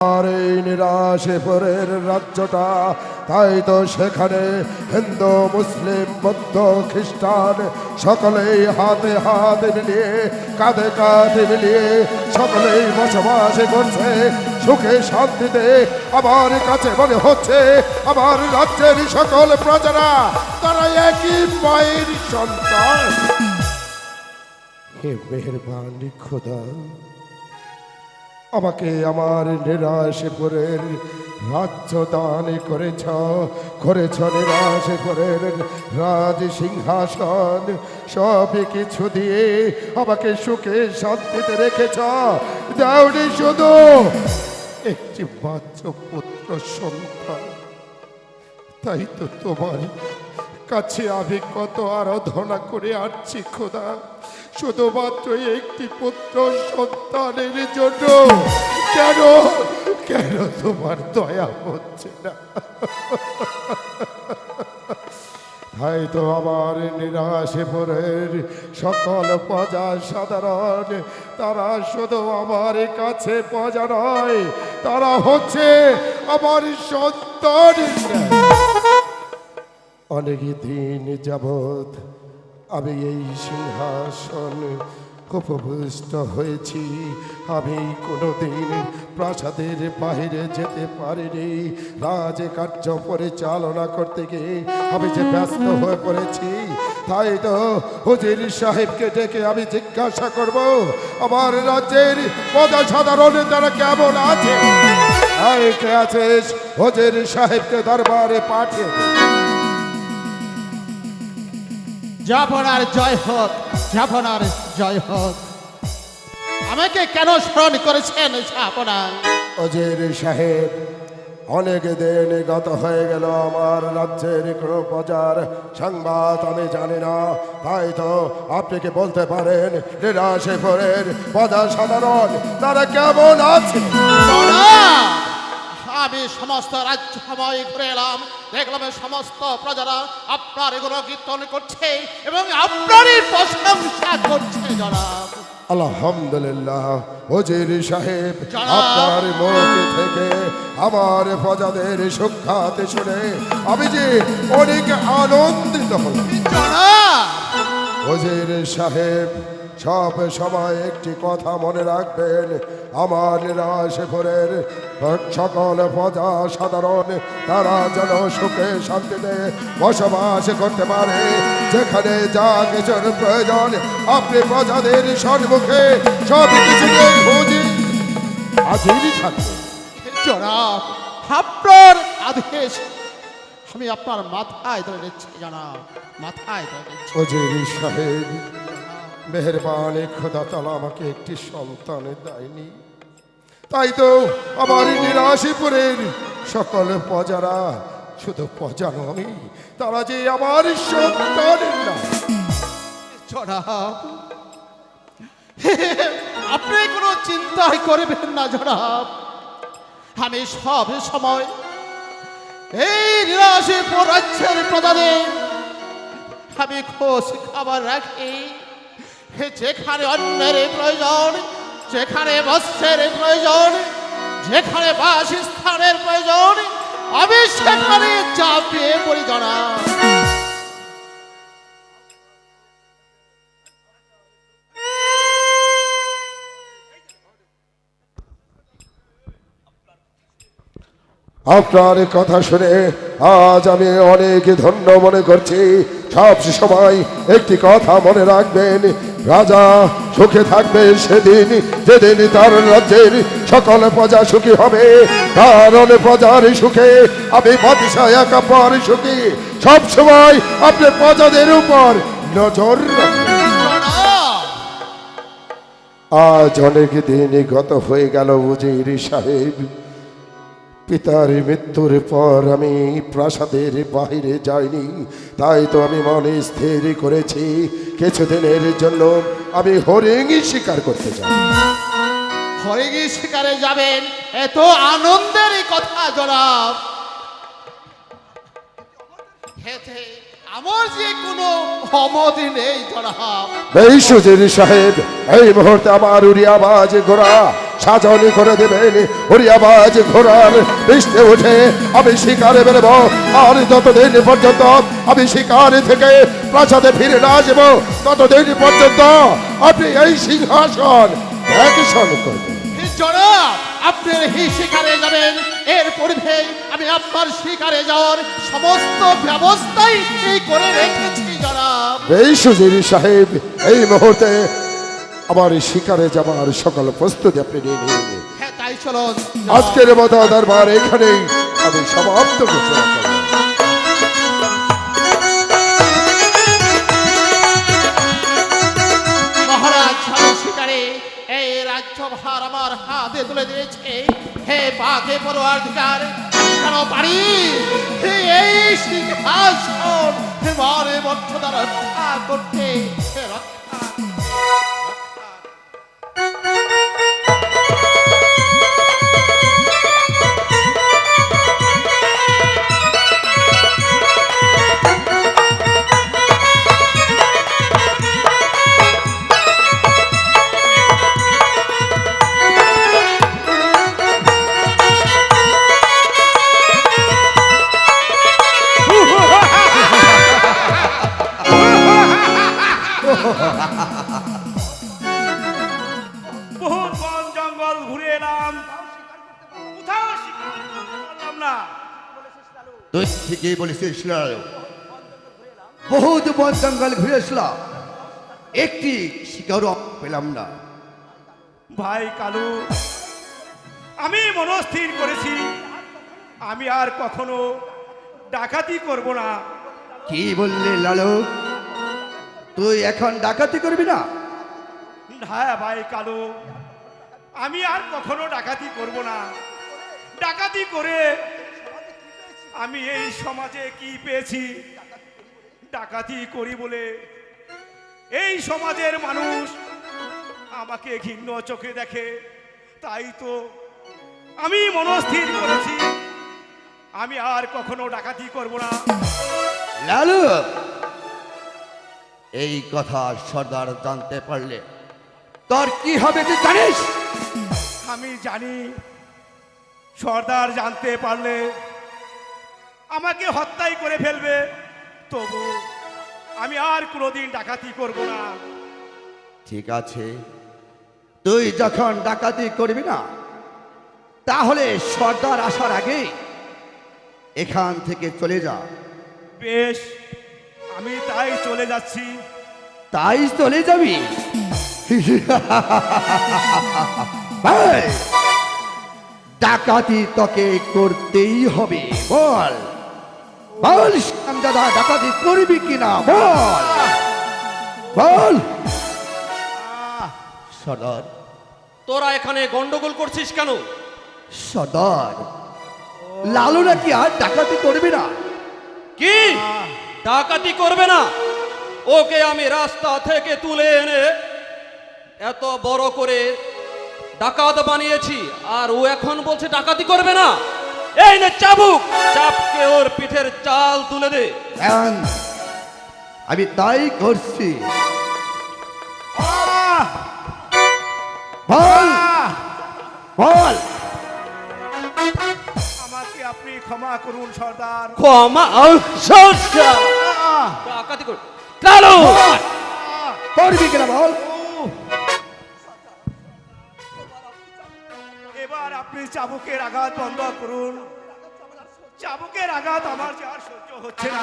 আর এই নিরাশেপুরের রাজ্যটা, তাই তো সেখানে হিন্দু মুসলিম বৌদ্ধ খ্রিস্টান সকলেই হাতে হাত মিলিয়ে কাঁধে কাঁধ মিলিয়ে সকলেই বসবাস করছে সুখে শান্তিতে। আমার কাছে মনে হচ্ছে আমার রাজ্যের সকল প্রজারা তারা একই মায়ের সন্তান। হে মেহেরবানি খোদা, আমাকে আমার নিরাশেপুরের রাজ্য দান করেছ নিরাশেপুরের রাজ সিংহাসন সব কিছু দিয়ে আমাকে সুখে শান্তিতে রেখেছ। দাওনি শুধু একটি বাচ্চা পুত্র সন্তান, তাই তো তোমার কাছে আমি কত আরাধনা করে আসছি খোদা, শুধুমাত্র একটি পুত্র সন্তানের জন্য। কেন কেন তোমার দয়া হচ্ছে না? তাই তো আমার নিরাশেপুরের সকল প্রজা সাধারণ তারা শুধু আমার কাছে প্রজা নয়, তারা হচ্ছে আমার সন্তান। অনেক দিন যাবৎ আমি এই সিংহাসন উপবিষ্ট হয়েছি। আমি কোনোদিন প্রাসাদের বাইরে যেতে পারিনি। রাজকার্য পরিচালনা করতে গিয়ে আমি যে ব্যস্ত হয়ে পড়েছি, তাই তো হুজুর সাহেবকে ডেকে আমি জিজ্ঞাসা করব আমার রাজ্যের প্রজা সাধারণ তারা কেমন আছে। কে আছিস? হুজুর সাহেবকে দরবারে পাঠিয়ে জাফনার জয় হোক, জাফনার জয় হোক। আমাকে কেন স্মরণ করেছেন জাফনা? হুজুর সাহেব, অনেক দিন গত হয়ে গেল আমার রাজ্যের কোনো প্রজার সংবাদ আমি জানি না। তাই তো আপনি কি বলতে পারেন নিরাশেপুরের প্রজা সাধারণ তারা কেমন আছে? আমি সমস্ত রাজ্য সময় ঘুরে এলাম, দেখলাম সমস্ত প্রজারা আপনার এগুলো কীর্তন করছে এবং আপনারই প্রশংসা করছে জনাব। আলহামদুলিল্লাহ হুজুর সাহেব, আপনার মুখ থেকে আমার প্রজাদের সুখ্যাত শুনে আমি যে অনেক আনন্দিত হলাম। হুজুর সাহেব, সব সময় একটি কথা মনে রাখবেন, আমার নিরাশেপুরের সকল প্রজা সাধারণ তারা যেন সুখে শান্তিতে বসবাস করতে পারে। যেখানে যা কিছুর প্রয়োজন আপনি প্রজাদের সম্মুখে সব কিছু হাজিরই থাকবে। জনাব, আপনার আদেশ আমি আপনার মাথায় ধরে নিচ্ছি জনাব, মাথায় ধরে নিচ্ছি। হুজুর সাহেব, মেহেরবানি খোদা তাআলা আমাকে একটি সন্তান দেয়নি, তাই তো আমার নিরাশেপুরের সকল প্রজারা, শুধু প্রজা নয়, তারা যে আমার সন্তানের না। জনাব, আপনি কোনো চিন্তাই করবেন না জনাব। আমি সব সময় এই নিরাশেপুর রাজ্যের প্রজাদের আমি খোঁজ খবর রাখি। যেখানে অন্যের প্রয়োজন, যেখানে বস্ত্রের প্রয়োজন, যেখানে বাসস্থানের প্রয়োজন, আমি সেখানে চাপিয়ে পড়ি জনাব। আপনার কথা শুনে আজ আমি অনেক ধন্য মনে করছি। সব সময় একটি কথা মনে রাখবেন, রাজা সুখে থাকবে সেদিন যেদিন তার রাজ্যের সকল প্রজা সুখী হবে। কারণ প্রজার সুখে আমি বাদশাহ একাপর সুখী। সব সময় আপনি প্রজাদের উপর নজর রাখবেন। আজ অনেক দিন গত হয়ে গেল হুজুর সাহেব, পিতার মৃত্যুর পর আমি প্রাসাদের বাহিরে যাইনি। তাই তো আমি মনে স্থির করেছি কিছুদিনের জন্য আমি হরিণী শিকার করতে চাই। হরিণী শিকারে যাবেন? এত আনন্দের কথা জনাব। আমার যে কোনো অমতি নেই জনাব। বেশ হুজুর সাহেব, এই মুহূর্তে আমার উড়িয়াবাজ ঘোড়া সাজানি করে দেবেন। ওরি আওয়াজ ঘোড়ার বৃষ্টি উঠে আমি শিকারে বেরোব, আর যতদিন পর্যন্ত আমি শিকারে থেকে প্রাসাদে ফিরে না আসবো ততদিন পর্যন্ত আপনি এই সিংহাসন একশন করবেন। জনাব, আপনি এই শিকারে যাবেন, এর পূর্বে আমি আপনার শিকারে যাওয়ার সমস্ত ব্যবস্থাই এই করে রেখেছি জনাব। এই সুজির সাহেব, এই মুহূর্তে আমার শিকারে যাবার সকল প্রস্তুতি আপনি নিয়ে নিন। হ্যাঁ, তাই চলুন। আজকের মতো দরবার এখানেই আমি সমাপ্ত ঘোষণা করব। মহারাজ আমার শিকারে এই রাজ্যভার আমার হাতে তুলে দিয়েছে। হে বাঘে পরোয়ারধিকার, কেন পারি এই সিংহাসন বারে বর্ষতা রক্ষা করতে। রক্ষা বহুত বন জঙ্গল ঘুরে এলাম, কোথাও শিকার করতে পারলাম না। তুই ঠিকই বলেছিস লালু, বহুত বন জঙ্গল ঘুরেছিলাম, একটি শিকারও পেলাম না। ভাই কালু, আমি মনস্থির করেছি আমি আর কখনো ডাকাতি করব না। কি বললি লালু, তুই এখন ডাকাতি করবি না? হ্যাঁ ভাই কালু, আমি আর কখনো ডাকাতি করব না। ডাকাতি করে আমি এই সমাজে কি পেয়েছি? ডাকাতি করি বলে এই সমাজের মানুষ আমাকে ঘৃণ্য চোখে দেখে। তাই তো আমি মনস্থির করেছি আমি আর কখনো ডাকাতি করব না। লালু, এই কথা সর্দার জানতে পারলে তোর কি হবে তুই জানিস? আমি জানি সর্দার জানতে পারলে আমাকে হত্যাই করে ফেলবে। তবু আমি আর কোনোদিন ডাকাতি করব না। ঠিক আছে, তুই যখন ডাকাতি করবি না, তাহলে সর্দার আসার আগে এখান থেকে চলে যা। বেশ, আমি তাই চলে যাচ্ছি। তাই চলে যাবি? এই, ডাকাতি তোকে করতেই হবে, বল বল দাদা, ডাকাতি করবি কিনা বল বল। সর্দার, তোরা এখানে গন্ডগোল করছিস কেন? সর্দার, লালু নাকি আর ডাকাতি করবি না। কি ডাকাতি করবে না? ওকে আমি রাস্তা থেকে তুলে এনে এত বড় করে ডাকাত বানিয়েছি, আর ও এখন বলছে ডাকাতি করবে না? এই নে চাবুক, চাপকে ওর পিঠের চাল তুলে দে। এখন আমি তাই করছি। বল বল। আমাকে আপনি ক্ষমা করুন সর্দার। ক্ষমা? ডাকাতি কর কালো। করবি কিনা বল। এবার আপনি চাবুকের আঘাত বন্ধ করুন। চাবুকের আঘাত আমার যে আর সহ্য হচ্ছে না।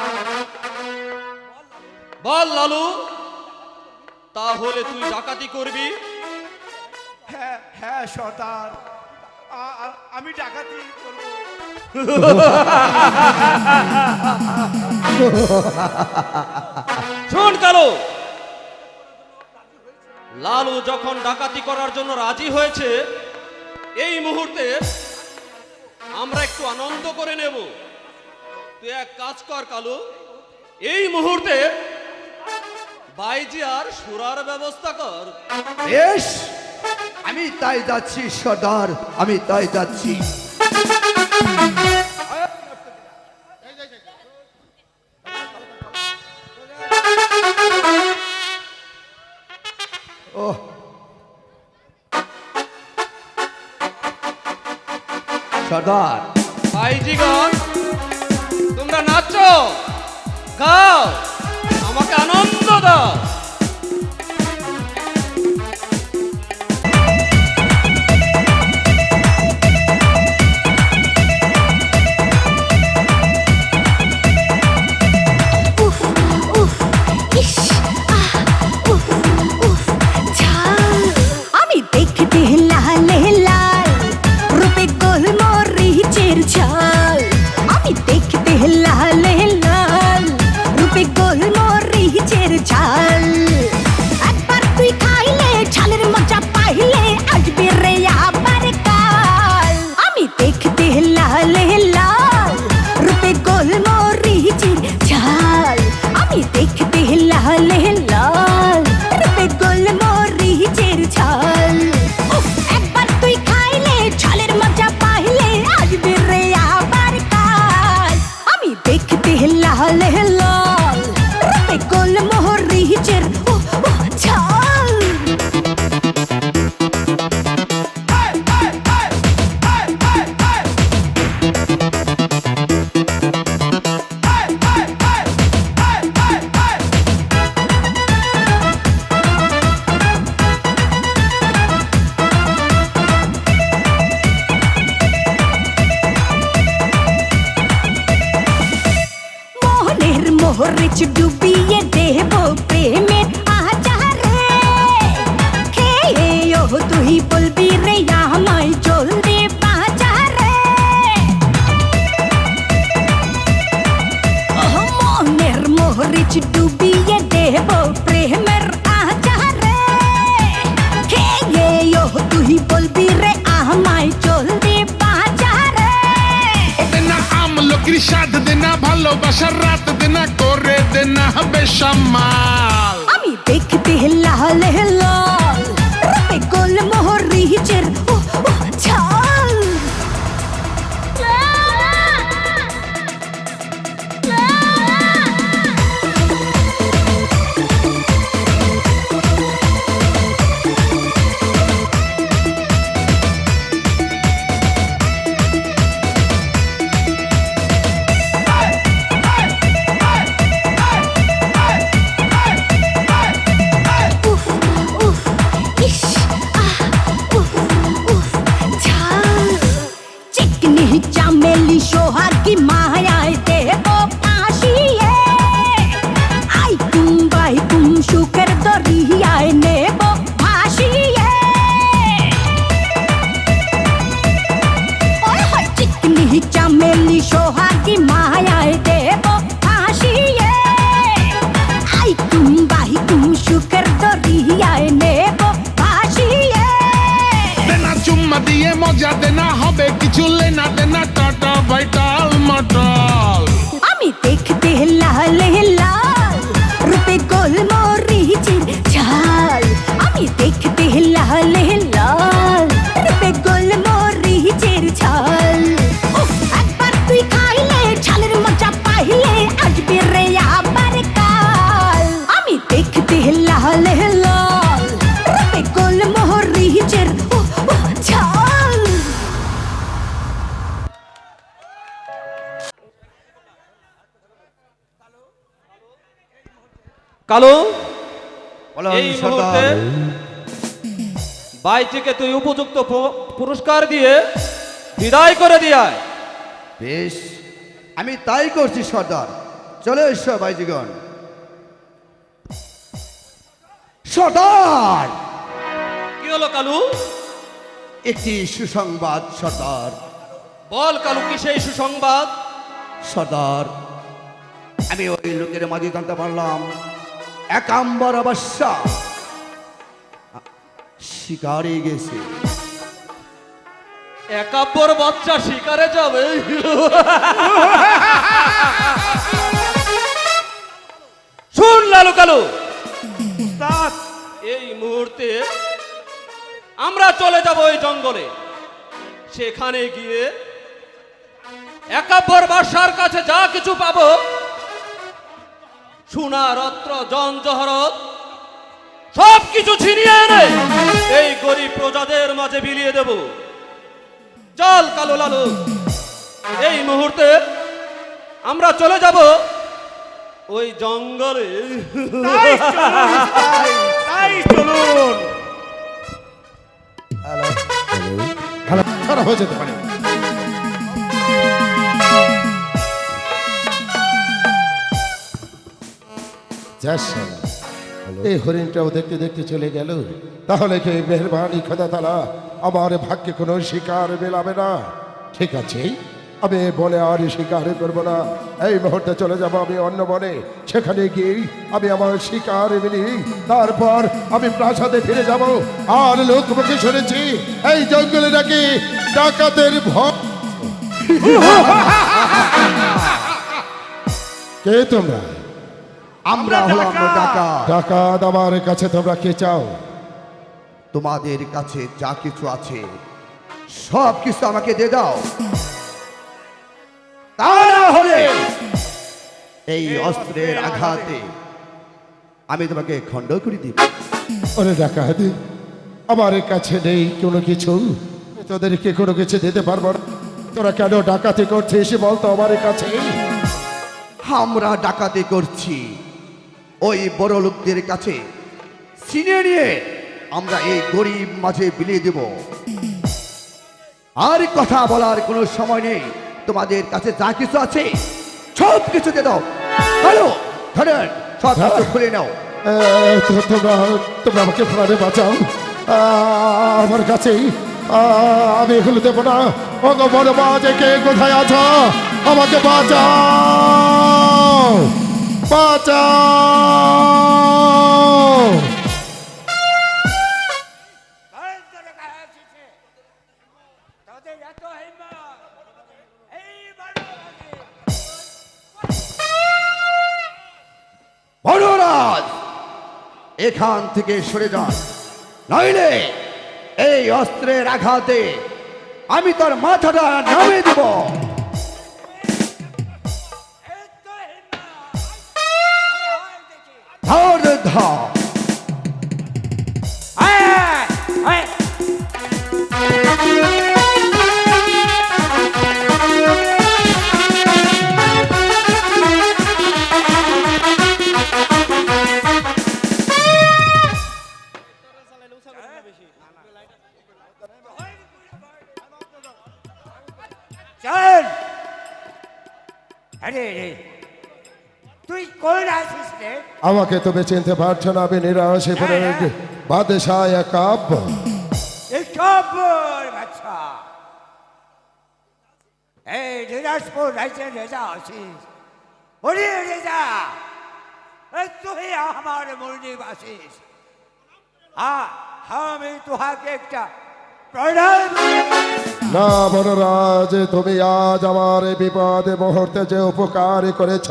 বল লালু, তাহলে তুই ডাকাতি করবি? হ্যাঁ হ্যাঁ সর্দার, আমি ডাকাতি করব। শোন কালো, লালু যখন ডাকাতি করার জন্য রাজি হয়েছে, এই মুহূর্তে আমরা একটু আনন্দ করে নেব। তুই এক কাজ কর কালু, এই মুহূর্তে বাইজি আর সুরার ব্যবস্থা কর। বেশ, আমি তাই যাচ্ছি সর্দার, আমি তাই যাচ্ছি। ও সর্দার। ভাইজিগণ, তোমরা নাচো, গাও, আমাকে আনন্দ দাও। উফ উফ ইস আহ উফ উফ ঝাল আমি দেখতে লাল লাল রূপে গোলমরিচের ঝাল আমি দেখতে লাল লাল রূপে গোলমরিচের ঝাল একবার তুই খাইলে ঝালের মজা পাইলে আসবে রে আবার কাল আমি দেখতে লাল লাল রূপে গোলমরিচের ঝাল আমি দেখতে লাল লাল রূপে গোলমরিচের ঝাল উফ, একবার তুই খাইলে ঝালের মজা পাইলে আসবে রে আবার কাল আমি দেখতে লাল লাল রূপে গোলমরিচের ঝাল মোহনের মোহরিচ ডুবিয়ে দেব প্রেমের আচারে খেয়ে ও তুই বলবি রে আমায় চলবে বাজারে মোহনের মোহরিচ ডুবিয়ে দেব প্রেমের আচারে খেয়ে ও তুই বলবি রে আমায় চলবে বাজারে দেনা আমলকির স্বাদ দেনা ভালোবাসার রাত দেনা করে দেনা বেসামাল আমি দেখতে লাল লাল রূপে গোলমরিচের ঝাল উফ উফ ইস আহ উফ উফ ঝাল চিকনি চামেলি সোহাগী মায়ায় দেব ফাঁসিয়ে আই বাই সুখের দরিয়ায় নেব ভাসিয়ে ওই হয় চিকনি চামেলি সোহাগী মায়ায় দেব ফাঁসিয়ে আই বাই সুখের দরিয়ায় নেব ভাসিয়ে দেনা চুম্মা দিয়ে মজা দেনা হবে কিছু লেনা দেনা টাটা ভাইটাল মটল আমি দেখতে লাল লাল রূপে গোলমরিচের ঝাল আমি দেখতে লাল লাল রূপে গোলমরিচের ঝাল উফ, একবার তুই খাইলে ঝালের মজা পাইলে আসবে রে আবার কাল আমি দেখতে লাল লাল রূপে গোলমরিচের ঝাল কালু, বলুন এই মুহূর্তে সর্দার। বাইজিকে তুই উপযুক্ত পুরস্কার দিয়ে বিদায় করে দিয়ায়। বেশ, আমি তাই করছি সর্দার। চলে এসো ভাইজিগণ। সর্দার, কি হলো কালু? একটি সুসংবাদ সর্দার। বল কালু, কি সেই সুসংবাদ? সর্দার, আমি ওই লোকের মাঝে জানতে পারলাম একাম্বর অবশ্যা শিকারে গেছে। একাব্বর বাচ্চা শিকারে যাবে? শুন লালু কালু, উস্তাদ, এই মুহূর্তে আমরা চলে যাব ওই জঙ্গলে। সেখানে গিয়ে একাব্বর বাদশার কাছে যা কিছু পাবো, সোনা রত্ন জন জহরত সব কিছু ছিনিয়ে এনে এই গরিব প্রজাদের মাঝে বিলিয়ে দেব। চল কালো লালু, এই মুহূর্তে আমরা চলে যাব ওই জঙ্গলে। তাই চলুন, তাই চলুন। হ্যালো, খারাপ হয়ে যেতে পারে। যাস শালা। এই হরিণটাও দেখতে দেখতে চলে গেল। তাহলে কি মেহরবানি খোদা তাআলা আমার ভাগ্যে কোনো শিকার মেলাবে না? ঠিক আছে, আমি বনে আর শিকার করবো না। এই মুহূর্তে চলে যাব আমি অন্য বনে। সেখানে গিয়ে আমি আমার শিকার মিলি, তারপর আমি প্রাসাদে ফিরে যাব। আর লোক মুখে শুনেছি এই জঙ্গলে নাকি ডাকাতের ভয়। কে তোমরা? আমরা হলাম ডাকাত। ডাকাত, আমার কাছে তোমরা কে চাও? তোমাদের কাছে যা কিছু আছে সব কিছু আমাকে দিয়ে দাও, তা না হলে এই অস্ত্রের আঘাতে আমি তোমাকে খণ্ড করে দিব। ওরে ডাকাত, আমার কাছে নেই কোনো কিছু, তোদেরকে কোনো কিছু দিতে পারবো না। তোরা কেন ডাকাতি করছিস বলতো আমার কাছে? আমরা ডাকাতি করছি ওই বড় লোকদের কাছে, ছিনিয়ে নিয়ে আমরা এই গরিব মাঝে বিলিয়ে দেব। আর কথা বলার কোনো সময় নেই। তোমাদের কাছে যা কিছু আছে সব কিছু দিয়ে দাও। হ্যালো, ধরেন সব কিছু খুলে নাও। তোমরা তোমরা আমাকে প্রাণে বাঁচাও। আমার কাছেই আমি এগুলো দেবো না। ও গো বড় বাজে, কে কোথায় আছো? আমাকে বাঁচাও, বাঁচাও। বড়রাজ, এখান থেকে সরে যান, নইলে এই অস্ত্রের আঘাতে আমি তার মাথাটা নামিয়ে দেব। ধর ধর। চল। আরে রে, তুই কোন আসিস রে? আমাকে তবে চিনতে পারছো না? আমি নিরাশে পড়ে বাদশাহ একাব। এই খবর বাচ্চা, এই দিনাজপুর রাজ্যের রেজা আসিস। ওরে রেজা, তুই আমার মুর্নিব আসিস। আমি তোহাকে একটা প্রণাম। না বনরাজ, তুমি আজ আমার বিপদে মুহূর্তে যে উপকার করেছ,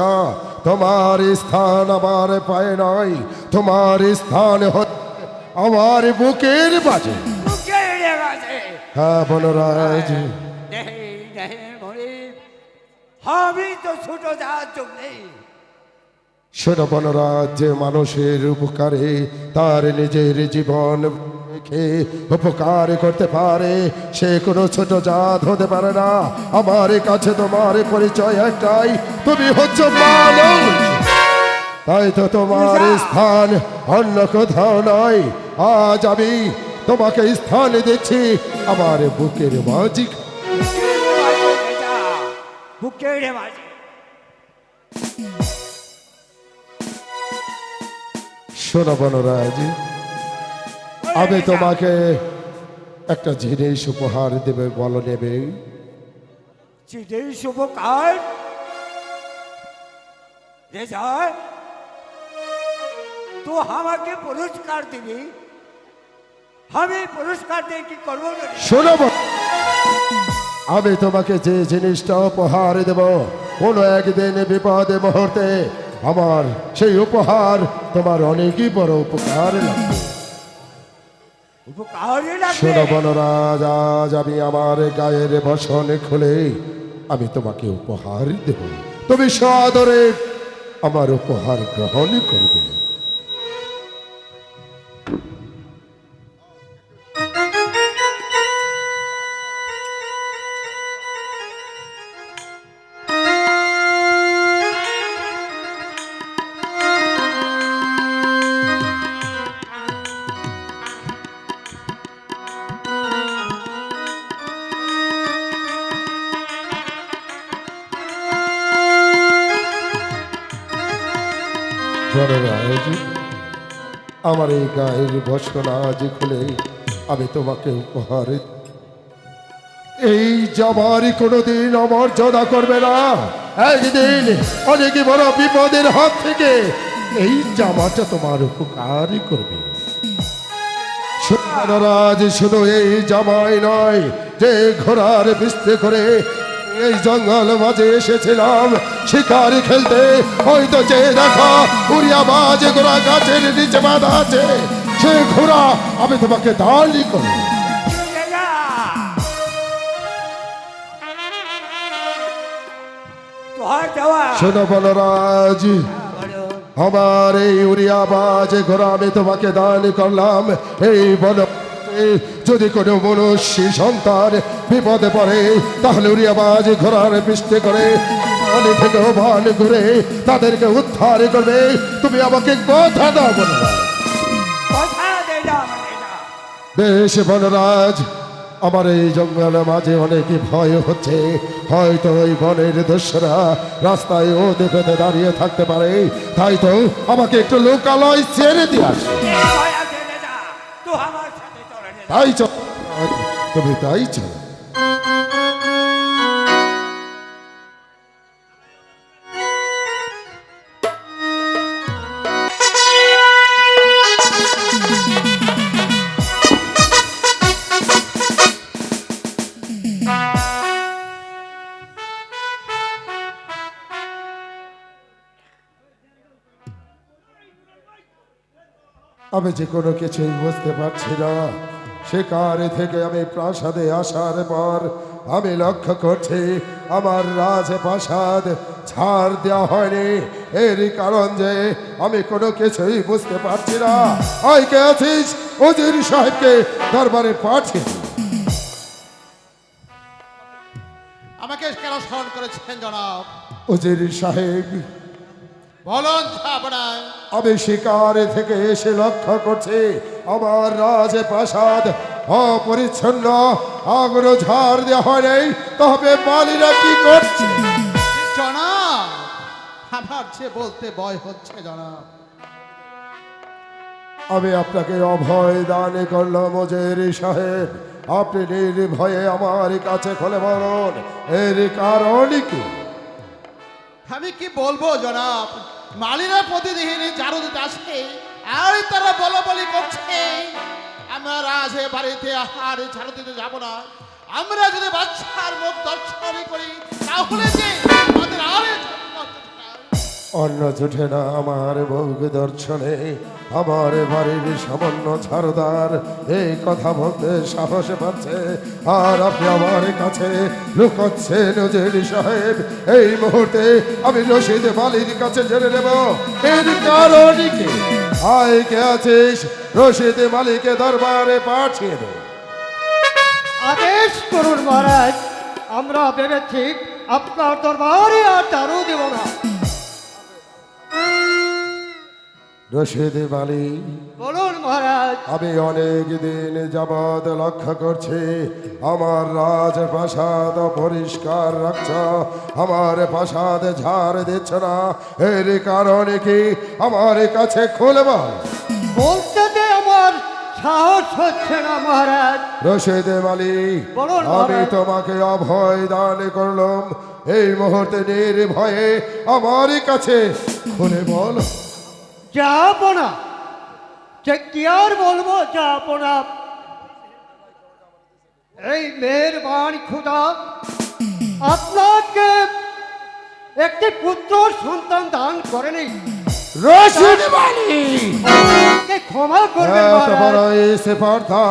তোমার স্থান আমার পায়ে নয়, তোমার স্থান আমার বুকের মাঝে। হ্যাঁ বনরাজ, আমি তো ছোট যাওয়ার যোগ নেই। শোনো বনরাজ, যে মানুষের উপকারে তার নিজের জীবন রেখে উপকার করতে পারে, সে কোনো ছোট জাত হতে পারে না। আমার কাছে তোমার পরিচয় একটাই, তুমি হচ্ছে মানুষ। তাই তো তোমার স্থান অন্য কোথাও নয়। আজ আমি তোমাকে স্থান দিচ্ছি আমার বুকের মাঝে। বুকের মাঝে শোনো বনরাজ, আমি তোমাকে একটা জিনিস উপহার দেবে, বলো নেবে? চিঠির শুভকার রেজা, তো আমাকে পুরস্কার দিবি। আমি পুরস্কার দিয়ে কি করবো? শোনো আমি তোমাকে যে জিনিসটা উপহার দেব, কোনো একদিন বিপদে মুহূর্তে আমার সেই উপহার তোমার অনেকই বড় উপকার লাগবে। শোনো বনরাজ, আজ আমি আমার গায়ের বসন খুলে আমি তোমাকে উপহার দেব। তুমি সাদরে আমার উপহার গ্রহণ করবে। বড়রাজ, আমার এই গায়ের বসনা আজ খুলে আমি তোমাকে উপহার এই জামার কোনোদিন অমর্যাদা করবে না। একদিন অনেক বড় বিপদের হাত থেকে এই জামাটা তোমার উপকারই করবে। রাজ শুধু এই জামাই নয়, যে ঘোড়ার বিস্তে করে এই জঙ্গল মাঝে এসেছিলাম শিকার খেলতে, হয়তো যে দেখো উড়িয়া বাজ ঘোড়া গাছের নিচে বাঁধা আছে, সে ঘোড়া আমি তোমাকে দানই করব। শোনো বলরাজ, আমার এই উড়িয়া বাজ ঘোড়া আমি তোমাকে দান করলাম। এই বল যদি কোনো মনুষ্য সন্তান বিপদে পড়ে, তাহলে উড়িয়াবাজ ঘোড়ার পৃষ্ঠে করে পানি থেকে ভান ঘুরে তাদেরকে উদ্ধার করবে। তুমি আমাকে কথা দাও বলরাজ। বেশ বলরাজ, আমার এই জঙ্গলের মাঝে অনেক ভয় হচ্ছে, হয়তো ওই বনের দস্যুরা রাস্তায় ও দেখে দাঁড়িয়ে থাকতে পারে, তাই তো আমাকে একটু লোকালয় ছেড়ে দিয়ে আসে। তাই চল, তুমি তাই চল। আমি যে কোনো কিছুই বুঝতে পারছি না। শিকার থেকে আমি প্রাসাদে আসার পর আমি লক্ষ্য করছি আমার রাজপ্রাসাদ ছাড় দেওয়া হয়নি। এর কারণ যে আমি কোনো কিছুই বুঝতে পারছি না। ওই কে আছিস? উজির সাহেবকে দরবারে পাঠিয়ে আমাকে কেন স্মরণ করেছেন জনাব? উজির সাহেব, বলুন আপনার। আমি শিকার থেকে এসে লক্ষ্য করছি আমার রাজপ্রাসাদ অপরিচ্ছন্ন, আগুনো ঝাড় দেওয়া হয় নাই। তবে মালিরা কি করছে? জনাব, আমার যে বলতে ভয় হচ্ছে জনাব। আমি আপনাকে অভয় দান করলাম উজির সাহেব, আপনি নির্ভয়ে আমার কাছে খুলে বলুন এর কারণ কি? আমি কি বলবো জনাব, মালিরা প্রতিদিন ঝাড়ু দিতে আসে আর তারা বলি করছে আমরা আজ এ বাড়িতে আর ঝাড়ু দিতে যাব না। আমরা যদি বাচ্চার মুখ দর্শন করি তাহলে যে আমাদের আর অন্ন জুটে না আমার মুখ দর্শনে। আমার বাড়ির সামান্য ছাড়দার এই কথা বলতে সাহস পাচ্ছে, আর আপনি আমার কাছে লুকোচ্ছেন উজির সাহেব। এই মুহূর্তে আমি রশিদ মালির কাছে জেনে নেব এর কারণ কি। আয় কে আছিস? রশিদ মালিকে দরবারে পাঠিয়ে দে। আদেশ করুন মহারাজ, আমরা ভেবেছি আপনার দরবারে আর দারু দেব না। রশিদ মালি, বলুন মহারাজ। আমি অনেক দিন যাবৎ লক্ষ্য করছি আমার রাজপ্রাসাদ পরিষ্কার রাখছ, আমার প্রাসাদ ঝাড় দিচ্ছ না। এর কারণে কি আমার কাছে খুলে বল। বলতে যে আমার সাহস হচ্ছে না মহারাজ। রশিদ মালি, বলুন আমি মহারাজ। তোমাকে অভয় দান করলাম, এই মুহূর্তে নির্ভয়ে আমার কাছে খুলে বল। যাবো না, যে কি আর বলবো, যাবো না। এই মেহেরবান খুদা আপনাকে একটি পুত্র সন্তান দান করেনি। রশিদ মালি, আমাকে ক্ষমা করবেন এত মহারাজ। বড় এই স্পর্ধা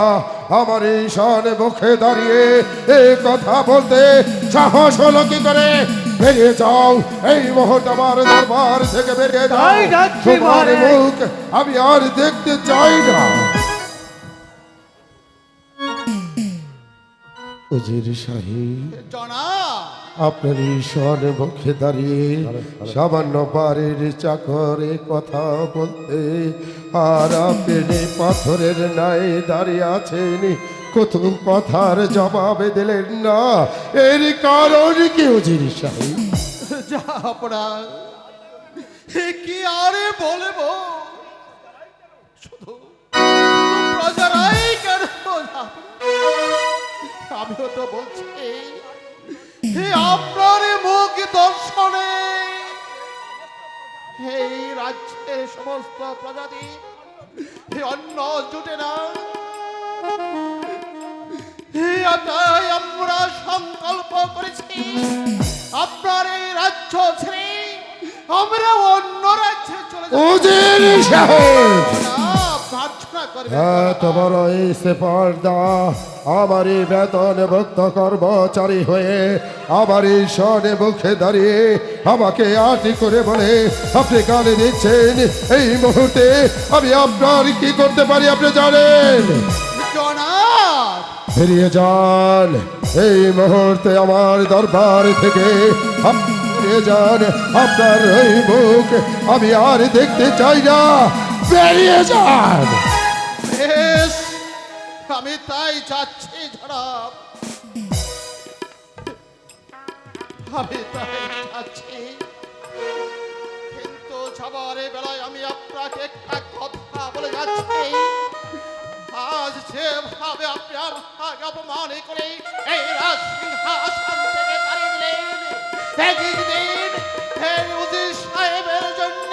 আমার ঈশান মুখে দাঁড়িয়ে এই কথা বলতে সাহস হলো কি করে? বেরিয়ে যাও এই মুহূর্তে আমার দরবার থেকে, বেরিয়ে যাও। তাই যাচ্ছি তোমার মহারাজ। মুখ আমি আর দেখতে চাই না। উজির সাহেব, জনাব, আপনার ঈশান মুখে দাঁড়িয়ে সামান্য বাড়ির চাকরে কথা বলতে, আর আপনি পাথরের নাই দাঁড়িয়ে আছেন, কত কথার জবাব দিলেন না। এর কারণ কি উজির সাহেব? যা আপনার কি আরে বলবো, শুধু প্রজারাই কেন বোঝাবে? আমিও তো বলছি আপনার মুখ দর্শনে এই রাজ্যের সমস্ত প্রজাতি অন্ন জুটে না। তাই আমরা সংকল্প করেছি আপনার এই রাজ্য ছেড়ে আমরা অন্য রাজ্যে চলে যাব। উজির সাহেব, প্রার্থনা করবেন এত বড় এই সেপর্দা আমারই বেতন ভুক্ত কর্মচারী হয়ে আমারই স্বরে মুখে দাঁড়িয়ে আমাকে আটি করে বলে আপনি গালি দিচ্ছেন। এই মুহূর্তে আমি আপনার কি করতে পারি আপনি জানেন? জনাব। ফিরিয়ে যান এই মুহূর্তে আমার দরবার থেকে। ফিরিয়ে যান, আপনার এই মুখ আমি আর দেখতে চাই না। বেরিয়ে যান। বেশ, আমি তাই চাচ্ছি জনাব, আমি তাই চাচ্ছি। কিন্তু যাবার বেলায় আমি আপনাকে একটা কথা বলে যাচ্ছি। আজ যেভাবে আপনি আমাকে অপমান করে এই রাজসিংহাসন থেকে তাড়িয়ে দিলেন, একদিন এই উজির সাহেবের জন্য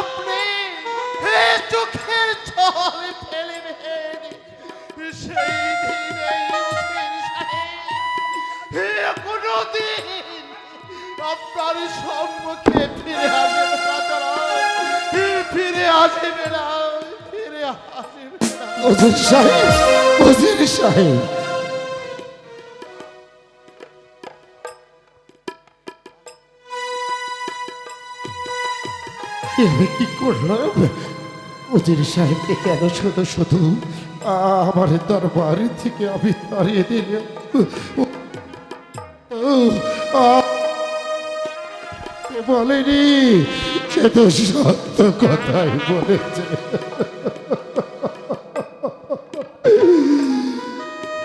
আপনি চোখের জল ফেলবেন। সেই দিন এই উজির সাহেব কোনদিন আপনার সম্মুখে ফিরে আসবে না জনাব, ফিরে আসবে না, ফিরে আসবে না। উজির সাহেব, উজির সাহেব, আমি কি করলাম? উজির সাহেবকে কেন শুধু শুধু আমার দরবার থেকে আমি তাড়িয়ে দিলাম? বলেনি, সে তো সত্য কথাই বলেছে।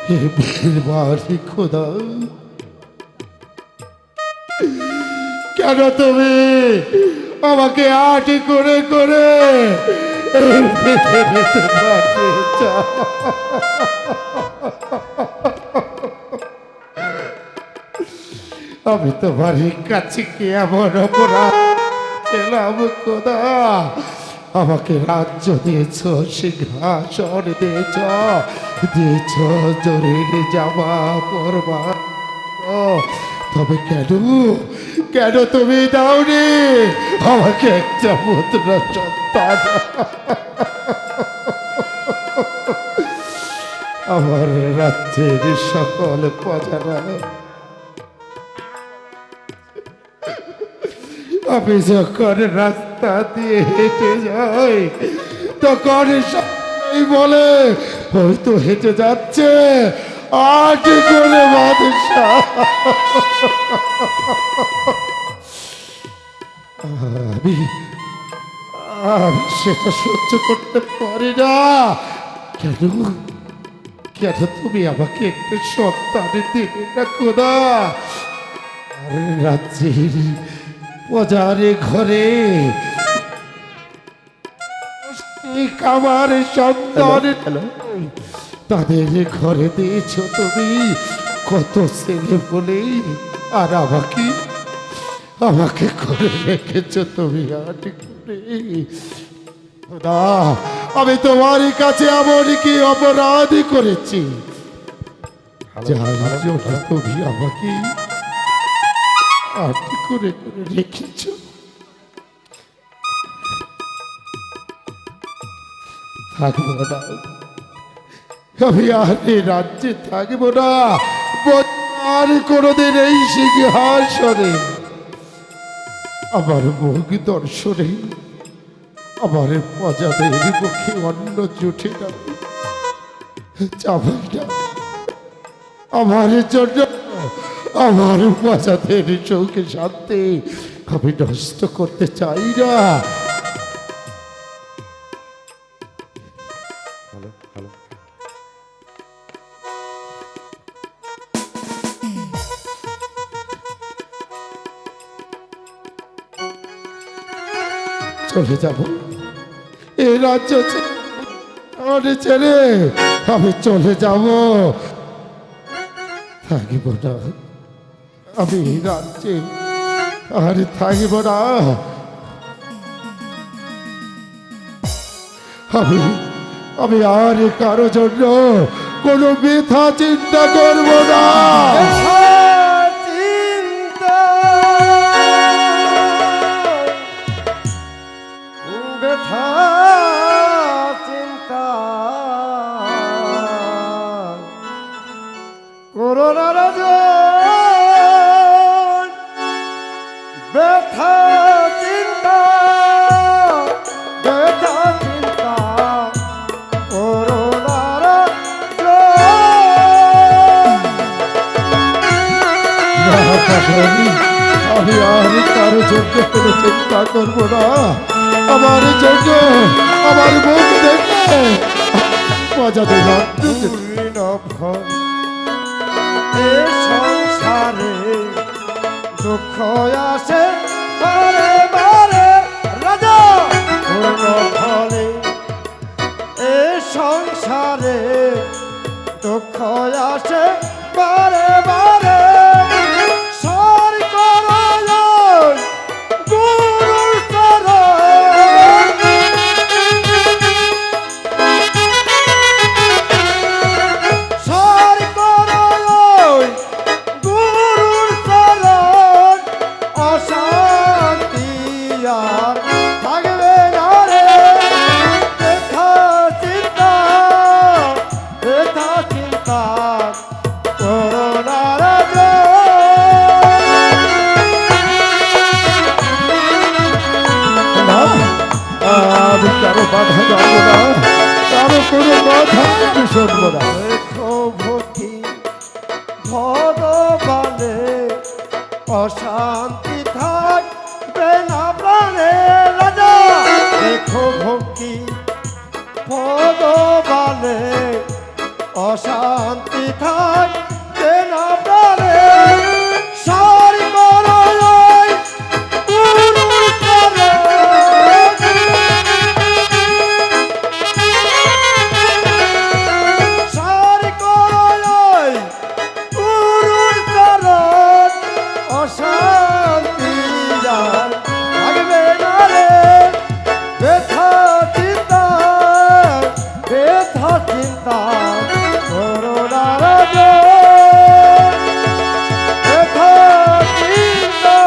হে বীরবারি খোদা, কেন তুমি আমাকে আটি করে করে এই পৃথিবীতে পাঠিয়েছ? আমি তোমার কাছে কি এমন অপরাধ পেলাম খোদা? আমাকে রাজ্য দিয়েছ, সিংহাসন দিয়েছ, দিয়েছ জরির জামা পরবার, তবে কেন কেন তুমি দাওনি আমাকে একটা পুত্র সন্তান? আমার রাজ্যের সকল প্রজারা আমি যখন রাস্তা দিয়ে হেঁটে যাই তখন সবাই বলে ওই তো হেঁটে যাচ্ছে আটি করে বাদশাহ। আমি আমি সেটা সহ্য করতে পারি না। কেন কেন তুমি আমাকে একটু সন্তান দিলে না খোদা? আর রাজ্যের প্রজারে ঘরে আমার সন্তান তাদের ঘরে দিয়েছ তুমি কত ছেলে বলে, আর আমাকে আমাকে করে রেখেছ তুমি আটি করে। খোদা, আমি তোমার কাছে এমন কি অপরাধ করেছি যার জন্য তুমি আমাকে আটি করে করে রেখেছ? থাকবো না, আমি আর এই রাজ্যে থাকবো না। আর কোনোদিন এই সিংহাসনে আমার মুখ দর্শনে আমার প্রজাদের মুখে অন্ন জুটে না, চাবাই না। আমার জন্য আমার প্রজাদের চোখে শান্তি আমি নষ্ট করতে চাই না। চলে যাব এই রাজ্য ছেড়ে আমি চলে যাব, থাকিব না আমি এই রাজ্যে, আর থাকিব না। আমি আর কারো জন্য কোনো বৃথা চিন্তা করব না। চিন্তা ব্যথা চিন্তা করোনার ব্যথা চিন্তা ব্যথা চিন্তা করোনার আমি আর কারো জন্য কোনো চিন্তা করব না। আমার জন্য আমার মুখ দেখে মজা দিলাম। এ সংসারে দুঃখ আসে বারে বারে রাজা পূর্ণ ফলে, এ সংসারে দুঃখ আসে বারে বারে, সার করো গুরুর চরণ, সার করো গুরুর চরণ, অশান্তি আর থাকবে না রে। ব্যথা চিন্তা ব্যথা চিন্তা করোনার আমি কারো বাধা যাব না, কারো কোনো কথা আমি শুনবো না। ভক্তি ভগবানে অশান্তি থাকবে না প্রাণে রাজা, দেখো ভক্তি ভগবানে অশান্তি থাকবে না প্রাণে, সারি করো গুরুর চরণ, সারি করো গুরুর চরণ, অশান্তি আর থাকবে না রে। ব্যথা চিন্তা ব্যথা চিন্তা করোনার ব্যথা চিন্তা।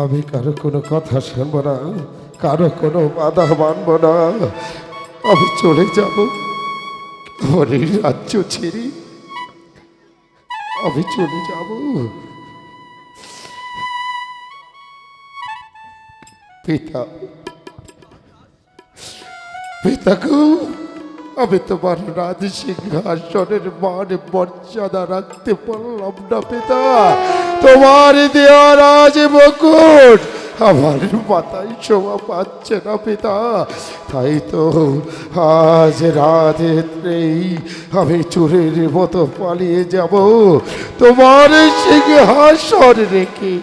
আমি কারো কোনো কথা শুনবো না, কারো কোনো বাধা মানব না। আমি চলে যাব আমার এই রাজ্য ছেড়ে, আমি চলে যাব। পিতা পিতা গো, আমি তোমার রাজ সিংহাসনের মান মর্যাদা রাখতে পারলাম না পিতা। তোমার দেওয়া রাজ মুকুট আমার মাথায় শোভা পাচ্ছে না পিতা। তাই তো আজ রাতেই আমি চোরের মতো পালিয়ে যাব তোমার সিংহাসন রেখে।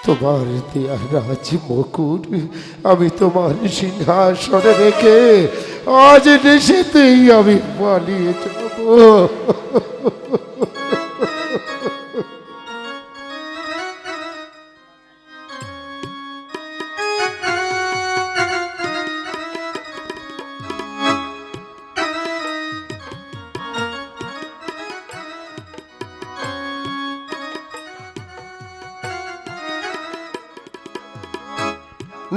তোমার দেয়া রাজ মুকুট আমি তোমার সিংহাসনে রেখে আজ নিশীতেই আমি পালিয়ে যাব।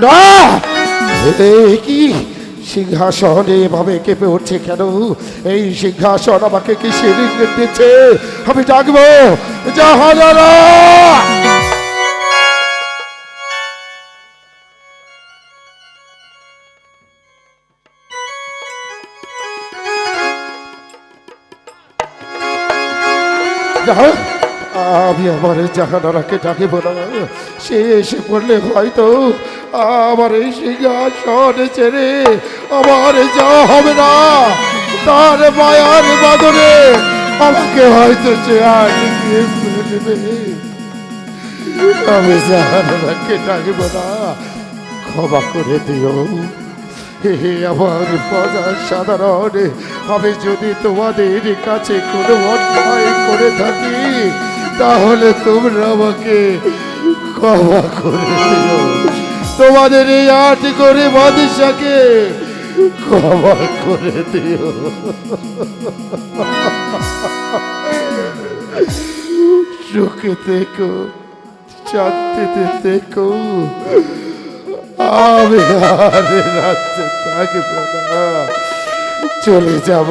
না, কি সিংহাসন এভাবে কেঁপে উঠছে কেন? এই সিংহাসন আমাকে কি ইঙ্গিত দিচ্ছে? আমি ডাকবো জাহানারা। না, আমি আমার জাহানারাকে ডাকিব না। সে এসে পড়লে হয়তো আমার এই সিংহাসন ছেড়ে আমার যাওয়া হবে না। তার মায়ার বাদনে আমাকে হয়তো সে আটকে ফেলবে। আমি জাহানারাকে ডাকিব না, ক্ষমা করে দিও। হে আমার প্রজা সাধারণ, আমি যদি তোমাদের কাছে কোনো অন্যায় করে থাকি তাহলে তোমরা আমাকে ক্ষমা করে দিও। তোমাদের এই আট করে বাদশাকে ক্ষমা করে দিও। সুখে থেকো, শান্তিতে থেকো। আমি আর রাত্রে থাকবো না, চলে যাব।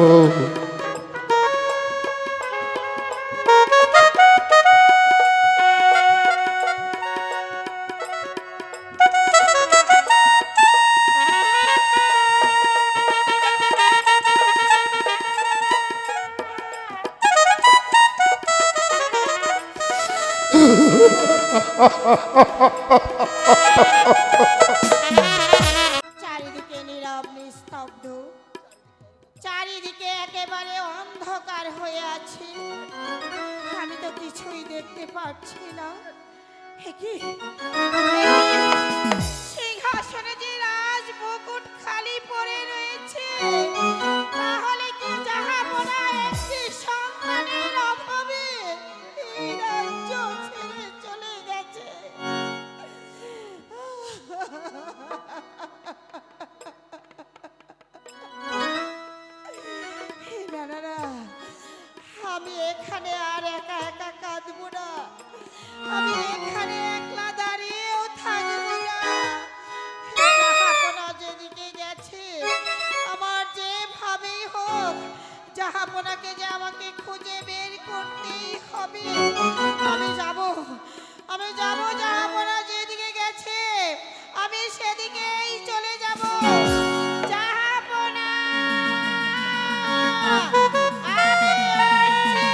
চারিদিকে নীরব নিস্তব্ধ, চারিদিকে একেবারে অন্ধকার হয়ে আছে। আমি তো কিছুই দেখতে পাচ্ছি না। এ কি? সিংহাসনে যে রাজ মুকুট খালি পড়ে রয়েছে, তাহলে কি জাহাপনা একটি সন্তানের অভাবে এই রাজ্য ছেড়ে চলে গেছে? না না না, আমি এখানে আর একা একা কাঁদবো না। আমি এখানে একলা দাঁড়িয়েও থাকবো না। জাহাপনা যেদিকে গেছে, আমার যেভাবেই হোক জাহাপনাকে যে আমাকে খুঁজে বের করতেই হবে। আমি যাব, আমি যাব। জাহাপনা যেদিকে গেছে আমি সেদিকেই চলে যাব। জাহাপনা, আমি আসছি।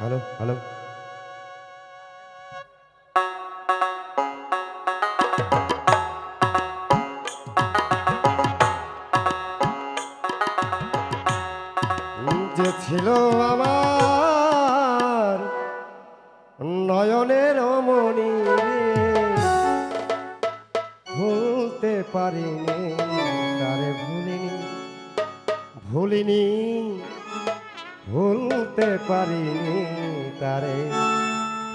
হ্যালো হ্যালো, যে ছিল আমার নয়নের মণি রে, ভুলতে পারিনি তারে, ভুলিনি ভুলিনি, ভুলতে পারিনি তারে,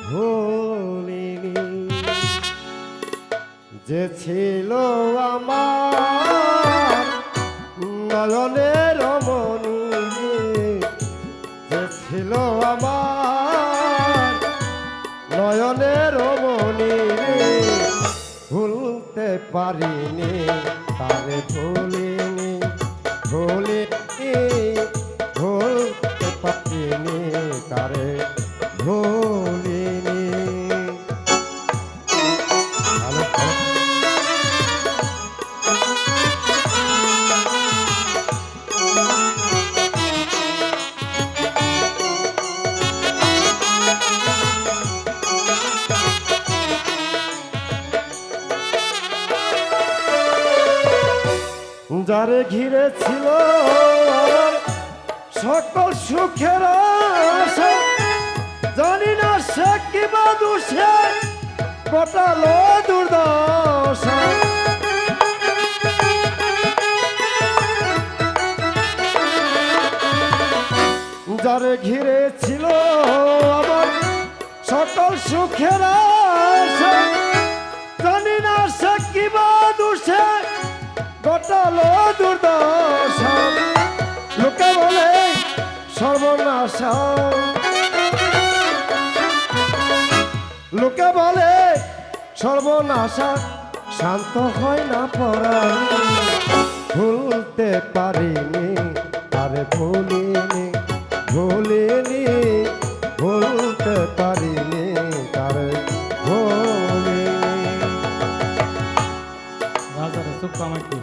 ভুলিনি। যে ছিল আমার নয়নের মণি রে, যে ছিল আমার নয়নের মণি রে, ভুলতে পারিনি তারে, ভুলিনি ভুলিনি, ভুলতে পারিনি তারে, ভুলিনি। হ্যালো হ্যালো, যারে ঘিরে ছিল আমার সকল সুখের আশা, জানি না সে কিবা দুষে কটালো দুর্দশা। যারে ঘিরে ছিল আমার সকল সুখের আশা, জানি না সে কিবা দুষে কটালো দুর্দশা। লোকে বলে সর্বনাশা, লোকে বলে সর্বনাশা, শান্ত হয় না পরাণ। ভুলতে পারিনি তারে, ভুলিনি ভুলিনি, ভুলতে পারিনি তারে, ভুলিনি। রাজারে চুপ আমাকে